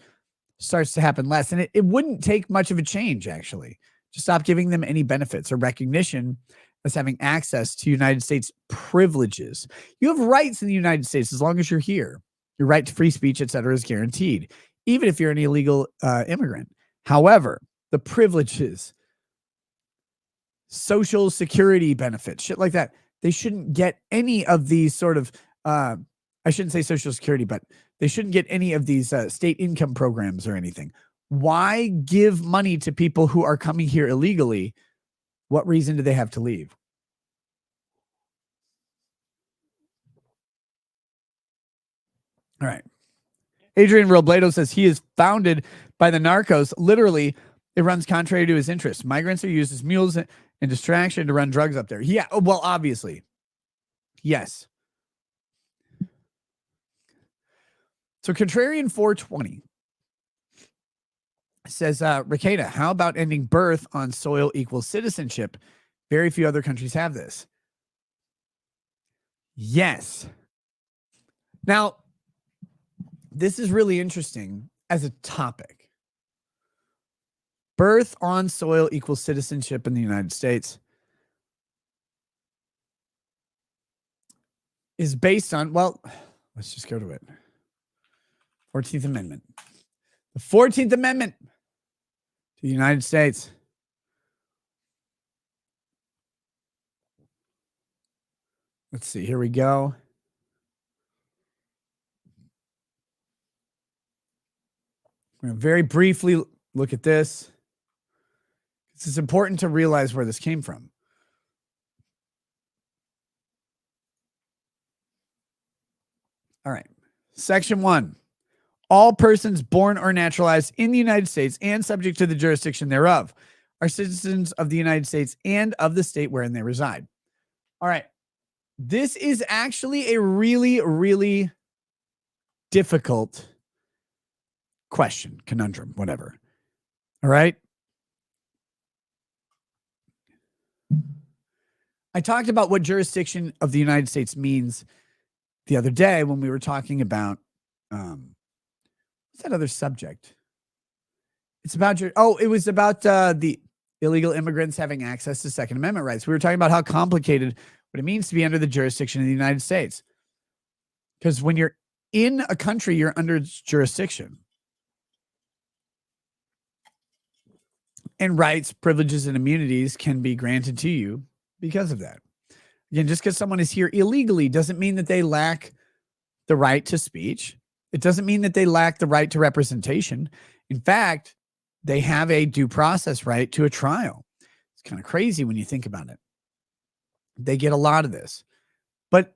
starts to happen less. And it wouldn't take much of a change, actually, to stop giving them any benefits or recognition as having access to United States privileges. You have rights in the United States as long as you're here. Your right to free speech, et cetera, is guaranteed, even if you're an illegal immigrant. However, the privileges, social security benefits, shit like that, they shouldn't get any of these sort of, I shouldn't say social security, but they shouldn't get any of these state income programs or anything. Why give money to people who are coming here illegally? What reason do they have to leave? All right. Adrian Robledo says he is founded by the narcos. Literally, it runs contrary to his interests. Migrants are used as mules and distraction to run drugs up there. Yeah, well, obviously. Yes. So Contrarian 420 says, Ricada, how about ending birth on soil equals citizenship? Very few other countries have this. Yes. Now, this is really interesting as a topic. Birth on soil equals citizenship in the United States is based on, well, let's just go to it. 14th Amendment. The 14th Amendment to the United States. Let's see, here we go. We're going to very briefly look at this. It's important to realize where this came from. All right. Section 1. All persons born or naturalized in the United States and subject to the jurisdiction thereof are citizens of the United States and of the state wherein they reside. All right. This is actually a really, really difficult question, conundrum, whatever. All right. I talked about what jurisdiction of the United States means the other day when we were talking about, what's that other subject? It's about it was about the illegal immigrants having access to Second Amendment rights. We were talking about how complicated what it means to be under the jurisdiction of the United States. Because when you're in a country, you're under its jurisdiction. And rights, privileges, and immunities can be granted to you because of that. Again, just because someone is here illegally doesn't mean that they lack the right to speech. It doesn't mean that they lack the right to representation. In fact, they have a due process right to a trial. It's kind of crazy when you think about it. They get a lot of this. But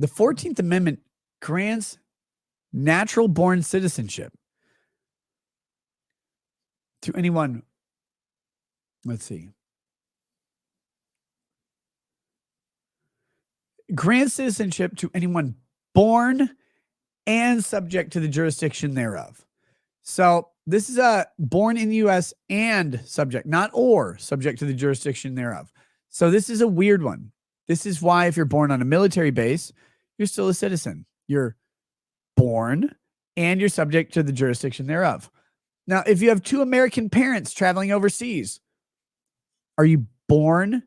the 14th Amendment grants natural born citizenship to anyone. Let's see. Grants citizenship to anyone born and subject to the jurisdiction thereof. So this is born in the U.S. and subject, not or, subject to the jurisdiction thereof. So this is a weird one. This is why if you're born on a military base, you're still a citizen. You're born and you're subject to the jurisdiction thereof. Now, if you have two American parents traveling overseas, are you born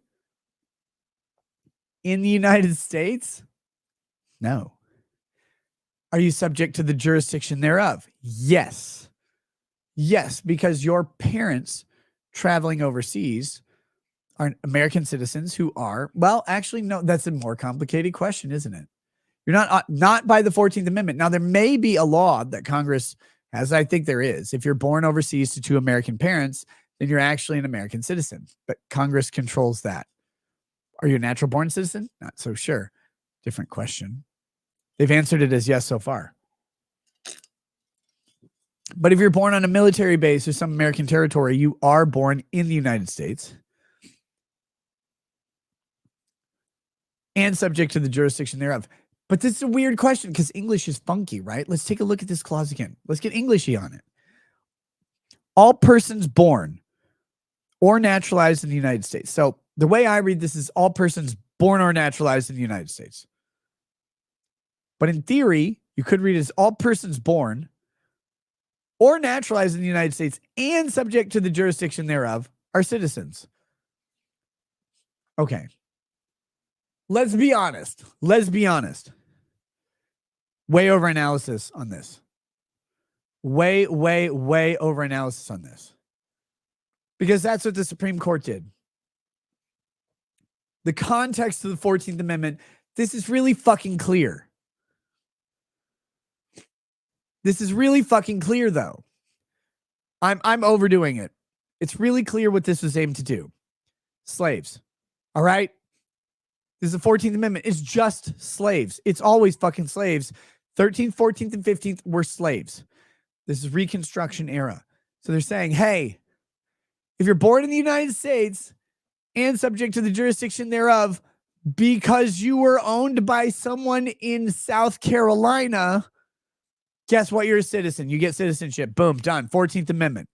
in the United States? No. Are you subject to the jurisdiction thereof? Yes. Yes, because your parents traveling overseas are American citizens who are, well, actually, no, that's a more complicated question, isn't it? You're not by the 14th Amendment. Now, there may be a law that Congress has. I think there is. If you're born overseas to two American parents, then you're actually an American citizen. But Congress controls that. Are you a natural born citizen? Not so sure. Different question. They've answered it as yes so far. But if you're born on a military base or some American territory, you are born in the United States and subject to the jurisdiction thereof. But this is a weird question because English is funky, right? Let's take a look at this clause again. Let's get Englishy on it. All persons born or naturalized in the United States. So the way I read this is all persons born or naturalized in the United States. But in theory, you could read it as all persons born or naturalized in the United States and subject to the jurisdiction thereof are citizens. Okay. Let's be honest. Way over analysis on this. Way over analysis on this. Because that's what the Supreme Court did. The context of the 14th Amendment, this is really fucking clear. This is really fucking clear, though. I'm overdoing it. It's really clear what this was aimed to do. Slaves. All right? This is the 14th Amendment. It's just slaves. It's always fucking slaves. 13th, 14th, and 15th were slaves. This is Reconstruction era. So they're saying, hey, if you're born in the United States and subject to the jurisdiction thereof because you were owned by someone in South Carolina, guess what? You're a citizen. You get citizenship. Boom, done. 14th Amendment.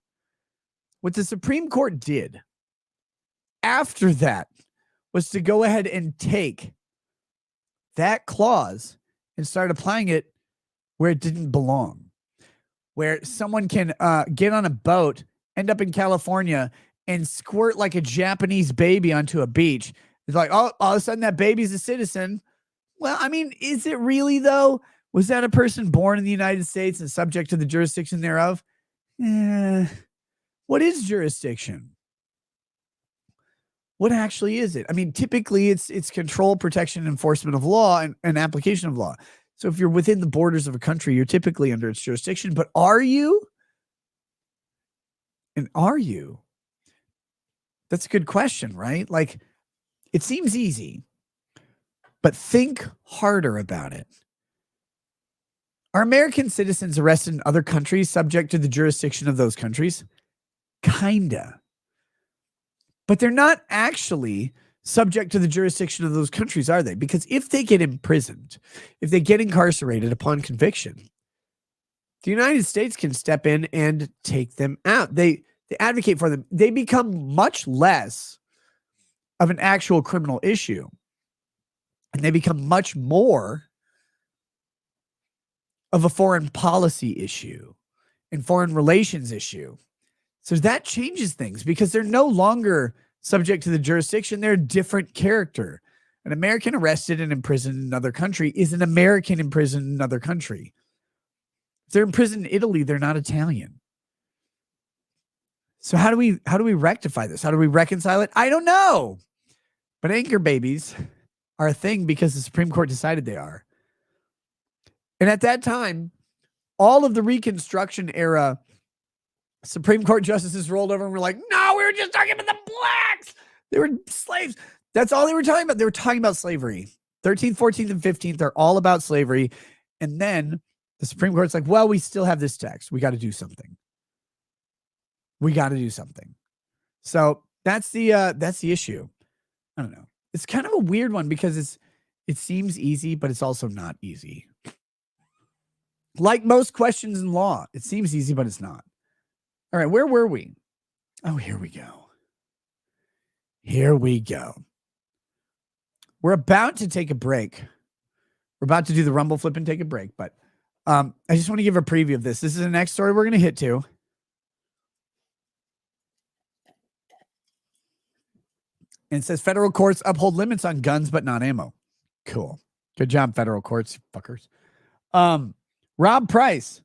What the Supreme Court did after that was to go ahead and take that clause and start applying it where it didn't belong. Where someone can get on a boat, end up in California, and squirt like a Japanese baby onto a beach. It's like, oh, all of a sudden that baby's a citizen. Well, I mean, is it really, though? Was that a person born in the United States and subject to the jurisdiction thereof? What is jurisdiction? What actually is it? I mean, typically it's control, protection, enforcement of law and application of law. So if you're within the borders of a country, you're typically under its jurisdiction. But are you? And are you? That's a good question, right? Like, it seems easy, but think harder about it. Are American citizens arrested in other countries subject to the jurisdiction of those countries? Kinda. But they're not actually subject to the jurisdiction of those countries, are they? Because if they get imprisoned, if they get incarcerated upon conviction, the United States can step in and take them out. They advocate for them. They become much less of an actual criminal issue. And they become much more of a foreign policy issue and foreign relations issue. So that changes things because they're no longer subject to the jurisdiction. They're a different character. An American arrested and imprisoned in another country is an American imprisoned in another country. If they're imprisoned in Italy, they're not Italian. So how do we rectify this? How do we reconcile it? I don't know. But anchor babies are a thing because the Supreme Court decided they are. And at that time, all of the Reconstruction era Supreme Court justices rolled over and were like, no, we were just talking about the blacks. They were slaves. That's all they were talking about. They were talking about slavery. 13th, 14th, and 15th are all about slavery. And then the Supreme Court's like, well, we still have this text. We got to do something. So that's the issue. I don't know. It's kind of a weird one because it seems easy, but it's also not easy. Like most questions in law, it seems easy, but it's not. All right, where were we? Oh, here we go. We're about to take a break. We're about to do the Rumble flip and take a break, but I just want to give a preview of this. This is the next story we're going to hit to. And it says federal courts uphold limits on guns, but not ammo. Cool. Good job, federal courts, fuckers. Rob Price,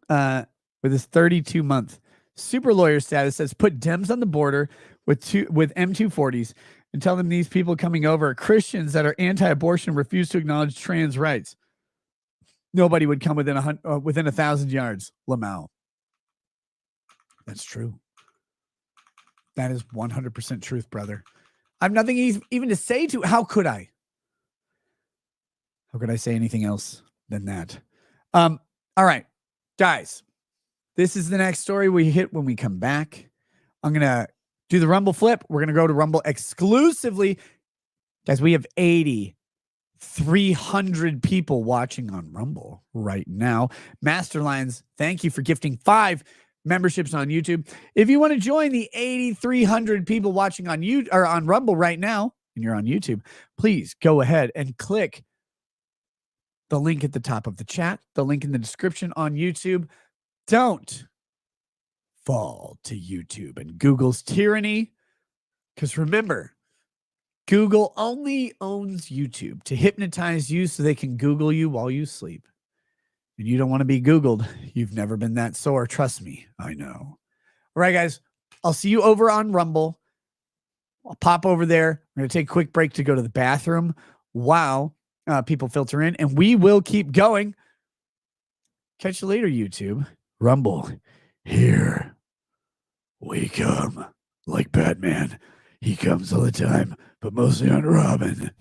with his 32-month super lawyer status, says put Dems on the border with M240s and tell them these people coming over are Christians that are anti-abortion, refuse to acknowledge trans rights. Nobody would come within 1,000 yards. Lamau. That's true. That is 100% truth, brother. I have nothing even to say to. How could I? How could I say anything else than that? All right, guys. This is the next story we hit when we come back. I'm going to do the Rumble flip. We're going to go to Rumble exclusively. Guys, we have 300 people watching on Rumble right now. Masterlines, thank you for gifting 5 memberships on YouTube. If you want to join the 8,300 people watching on on Rumble right now, and you're on YouTube, please go ahead and click the link at the top of the chat, the link in the description on YouTube. Don't fall to YouTube and Google's tyranny, because remember, Google only owns YouTube to hypnotize you so they can Google you while you sleep. And you don't want to be Googled. You've never been that sore. Trust me. I know. All right, guys. I'll see you over on Rumble. I'll pop over there. I'm going to take a quick break to go to the bathroom while people filter in, and we will keep going. Catch you later, YouTube. Rumble. Here we come. Like Batman. He comes all the time, but mostly on Robin.